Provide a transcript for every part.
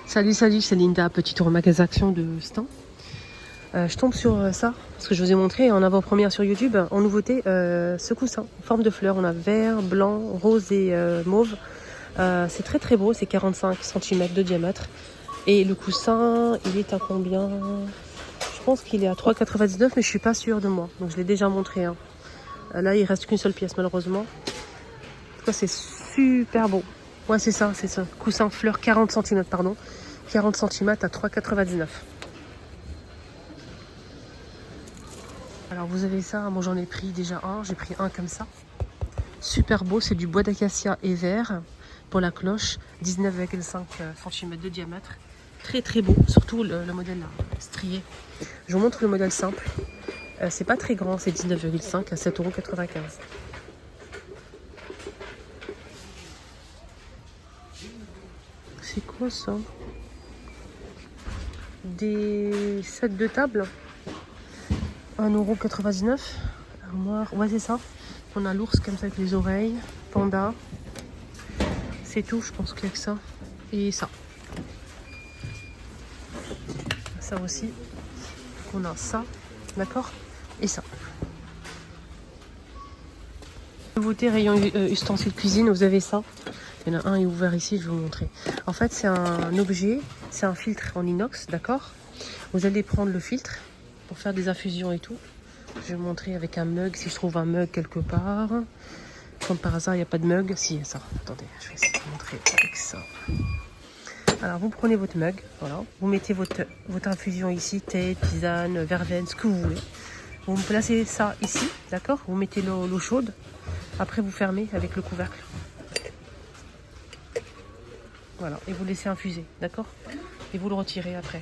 Salut, c'est Linda, petit tour au magasin Action de Stan. Je tombe sur ça, parce que je vous ai montré en avant-première sur YouTube, en nouveauté, ce coussin, en forme de fleurs. On a vert, blanc, rose et mauve. C'est très très beau, c'est 45 cm de diamètre. Et le coussin, il est à combien? Je pense qu'il est à 3,99, mais je suis pas sûre de moi. Donc je l'ai déjà montré. Hein. Là, il reste qu'une seule pièce, malheureusement. En tout cas, c'est super beau. Ouais, c'est ça. Coussin fleurs 40 cm, pardon. 40 cm à 3,99. Alors vous avez ça, moi j'en ai pris déjà un, j'ai pris un comme ça. Super beau, c'est du bois d'acacia et vert pour la cloche, 19,5 cm de diamètre. Très très beau, surtout le modèle là, strié. Je vous montre le modèle simple. C'est pas très grand, c'est 19,5 à 7,95 €. C'est quoi ça? Des sets de table, 1,99 €. Armoire, ouais c'est ça. On a l'ours comme ça avec les oreilles, panda. C'est tout, je pense qu'il n'y a que ça. Et ça. Ça aussi. On a ça, d'accord? Et ça. Nouveauté rayon ustensiles cuisine, vous avez ça. Il y en a un est ouvert ici, je vais vous montrer. En fait, c'est un objet, c'est un filtre en inox, d'accord? Vous allez prendre le filtre pour faire des infusions et tout. Je vais vous montrer avec un mug, si je trouve un mug quelque part. Comme par hasard, il n'y a pas de mug. Si, il y a ça. Attendez, je vais essayer de vous montrer avec ça. Alors, vous prenez votre mug, voilà. Vous mettez votre infusion ici, thé, tisane, verveine, ce que vous voulez. Vous placez ça ici, d'accord? Vous mettez l'eau chaude. Après, vous fermez avec le couvercle. Voilà, et vous laissez infuser, d'accord? Et vous le retirez après.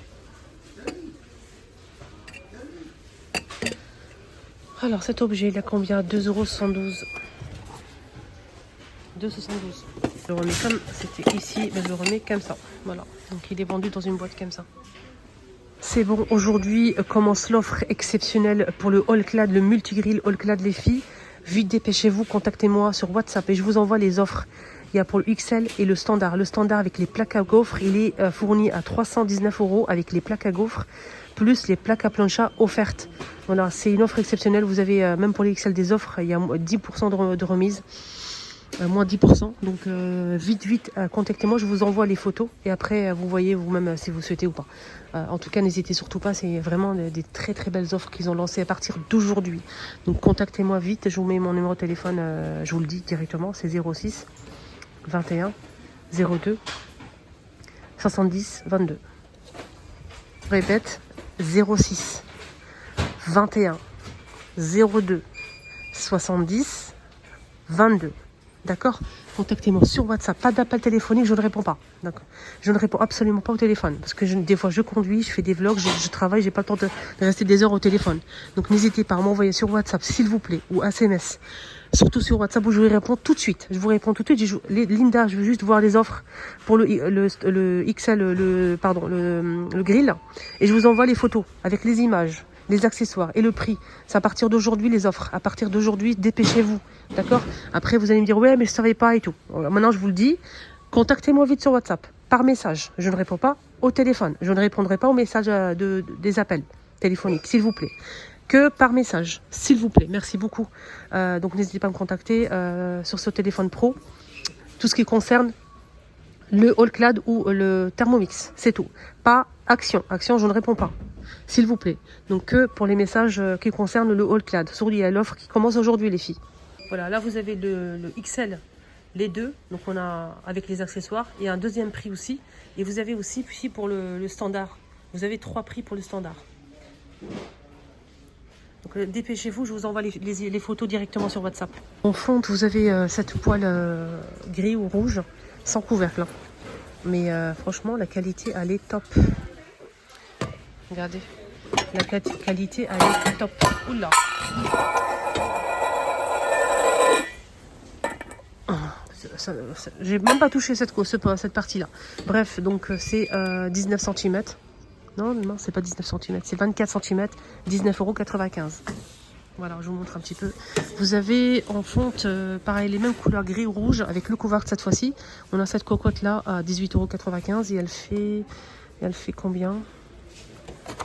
Alors, cet objet, il a combien? 2,72 €. 2,72 €. Je le remets comme c'était ici, mais je le remets comme ça. Voilà, donc il est vendu dans une boîte comme ça. C'est bon, aujourd'hui commence l'offre exceptionnelle pour le All-Clad, le multigrill All-Clad les filles. Vite, dépêchez-vous, contactez-moi sur WhatsApp et je vous envoie les offres. Il y a pour le XL et le standard. Le standard avec les plaques à gaufres, il est fourni à 319 € avec les plaques à gaufres, plus les plaques à plancha offertes. Voilà, c'est une offre exceptionnelle. Vous avez même pour les XL des offres, il y a 10% de remise. Moins 10%. Donc vite, contactez-moi, je vous envoie les photos et après vous voyez vous-même si vous souhaitez ou pas. En tout cas, n'hésitez surtout pas, c'est vraiment des très très belles offres qu'ils ont lancées à partir d'aujourd'hui. Donc contactez-moi vite, je vous mets mon numéro de téléphone, je vous le dis directement, c'est 06 21 02 70 22. Je répète, 06 21 02 70 22. D'accord? Contactez-moi sur WhatsApp. Pas d'appel téléphonique, je ne réponds pas. D'accord? Je ne réponds absolument pas au téléphone. Parce que des fois, je conduis, je fais des vlogs, je travaille, j'ai pas le temps de rester des heures au téléphone. Donc, n'hésitez pas à m'envoyer sur WhatsApp, s'il vous plaît, ou SMS. Surtout sur WhatsApp où je vous réponds tout de suite. Je vous réponds tout de suite. Linda, je veux juste voir les offres pour le XL, le grill. Et je vous envoie les photos avec les images, les accessoires et le prix. C'est à partir d'aujourd'hui les offres. À partir d'aujourd'hui, dépêchez-vous. D'accord? Après, vous allez me dire, ouais, mais je ne savais pas et tout. Alors, maintenant, je vous le dis, contactez-moi vite sur WhatsApp, par message. Je ne réponds pas au téléphone. Je ne répondrai pas aux messages des appels téléphoniques, s'il vous plaît. Que par message, s'il vous plaît. Merci beaucoup. Donc, n'hésitez pas à me contacter sur ce téléphone pro. Tout ce qui concerne le All-Clad ou le Thermomix, c'est tout. Pas Action. Action, je ne réponds pas. S'il vous plaît. Donc, que pour les messages qui concernent le All-Clad. Surtout, il y a l'offre qui commence aujourd'hui, les filles. Voilà, là, vous avez le XL, les deux. Donc, on a avec les accessoires. Et un deuxième prix aussi. Et vous avez aussi puis pour le standard. Vous avez 3 prix pour le standard. Donc, dépêchez-vous, je vous envoie les photos directement sur WhatsApp. En fonte, vous avez cette poêle gris ou rouge, sans couvercle. Hein. Mais franchement, la qualité, elle est top. Regardez. La qualité, elle est top. Oula. J'ai même pas touché cette partie-là. Bref, donc c'est 19 cm. Non, c'est pas 19 cm, c'est 24 cm, 19,95 €. Voilà, je vous montre un petit peu. Vous avez en fonte, pareil, les mêmes couleurs gris ou rouge avec le couvercle cette fois-ci. On a cette cocotte là à 18,95 € et elle fait combien?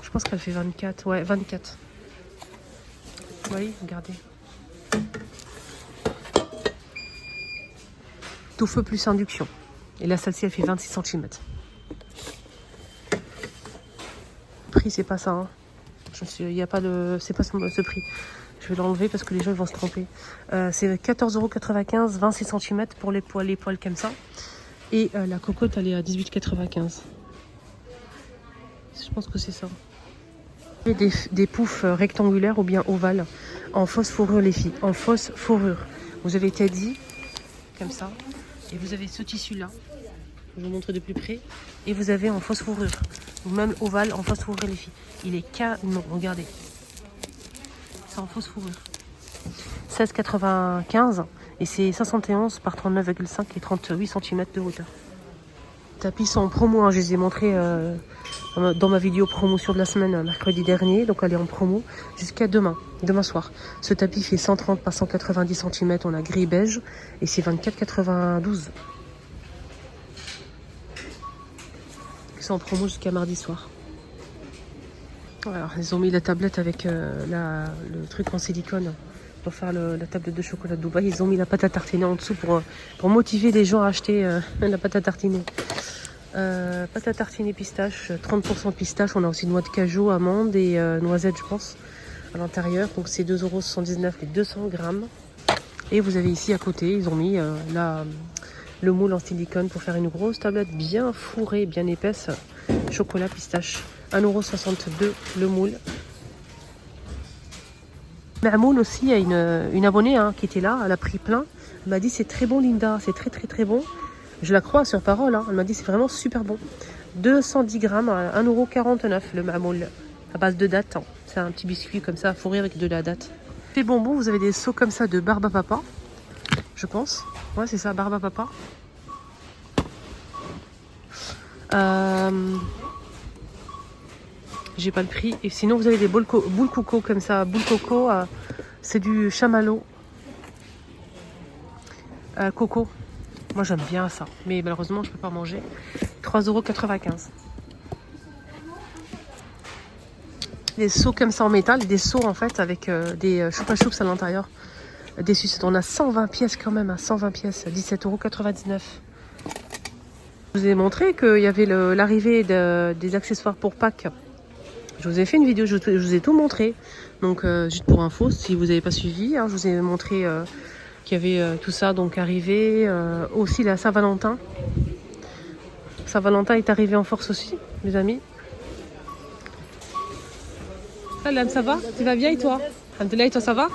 Je pense qu'elle fait 24. Ouais, 24. Vous voyez, regardez. Tout feu plus induction. Et là, celle-ci, elle fait 26 cm. Prix, c'est pas ça. Hein. Il n'y a pas de. C'est pas ce prix. Je vais l'enlever parce que les gens ils vont se tromper. C'est 14,95 €, 26 cm pour les poils comme ça. Et la cocotte, elle est à 18,95 €. Je pense que c'est ça. Et des poufs rectangulaires ou bien ovales en fausse fourrure, les filles. En fausse fourrure. Vous avez Teddy, comme ça. Et vous avez ce tissu-là. Je vous montre de plus près. Et vous avez en fausse fourrure. Ou même ovale en fausse fourrure, les filles. Il est canon, regardez. C'est en fausse fourrure. 16,95 et c'est 71 par 39,5 et 38 cm de hauteur. Les tapis sont en promo, hein. Je les ai montrés dans ma vidéo promotion de la semaine, mercredi dernier. Donc elle est en promo jusqu'à demain soir. Ce tapis fait 130 par 190 cm, on a gris beige et c'est 24,92. Ils sont en promo jusqu'à mardi soir. Alors, ils ont mis la tablette avec le truc en silicone pour faire la tablette de chocolat de Dubaï. Ils ont mis la pâte à tartiner en dessous pour motiver les gens à acheter la pâte à tartiner. Pâte à tartiner pistache, 30% pistache. On a aussi noix de cajou, amandes et noisettes, je pense, à l'intérieur. Donc c'est 2,79 € les 200 grammes. Et vous avez ici à côté, ils ont mis le moule en silicone pour faire une grosse tablette bien fourrée, bien épaisse. Chocolat pistache. 1,62 € le moule. Mamoun aussi, il y a une abonnée qui était là, elle a pris plein. Elle m'a dit c'est très bon Linda, c'est très très très bon. Je la crois sur parole, hein. Elle m'a dit c'est vraiment super bon. 210 grammes à 1,49 € le mamoul, à base de date. Hein. C'est un petit biscuit comme ça, fourré avec de la date. Les bonbons, vous avez des seaux comme ça de barbe à papa, je pense. Ouais, c'est ça, barbe à papa. J'ai pas le prix. Et sinon, vous avez des boules coco comme ça. Boules coco, c'est du chamallow. Coco. Moi, j'aime bien ça. Mais malheureusement, je peux pas manger. 3,95 €. Des seaux comme ça en métal. Des seaux, en fait, avec des choupa choups à l'intérieur. Des sucettes. On a 120 pièces quand même. 120 pièces. 17,99 €. Je vous ai montré qu'il y avait l'arrivée des accessoires pour Pâques. Je vous ai fait une vidéo, je vous ai tout montré. Donc, juste pour info, si vous n'avez pas suivi, je vous ai montré qu'il y avait tout ça donc arrivé. Aussi la Saint-Valentin. Saint-Valentin est arrivé en force aussi, mes amis. Salam, ça va? Tu vas bien et toi? Alhamdoulilah, et toi ça va?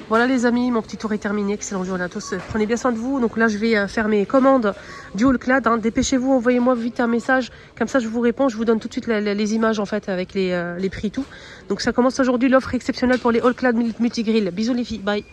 Voilà les amis, mon petit tour est terminé. Excellente journée à tous. Prenez bien soin de vous. Donc là, je vais faire mes commandes du All-Clad. Dépêchez-vous, envoyez-moi vite un message. Comme ça, je vous réponds. Je vous donne tout de suite les images en fait avec les prix et tout. Donc ça commence aujourd'hui, l'offre exceptionnelle pour les All-Clad multi-grill. Bisous les filles, bye.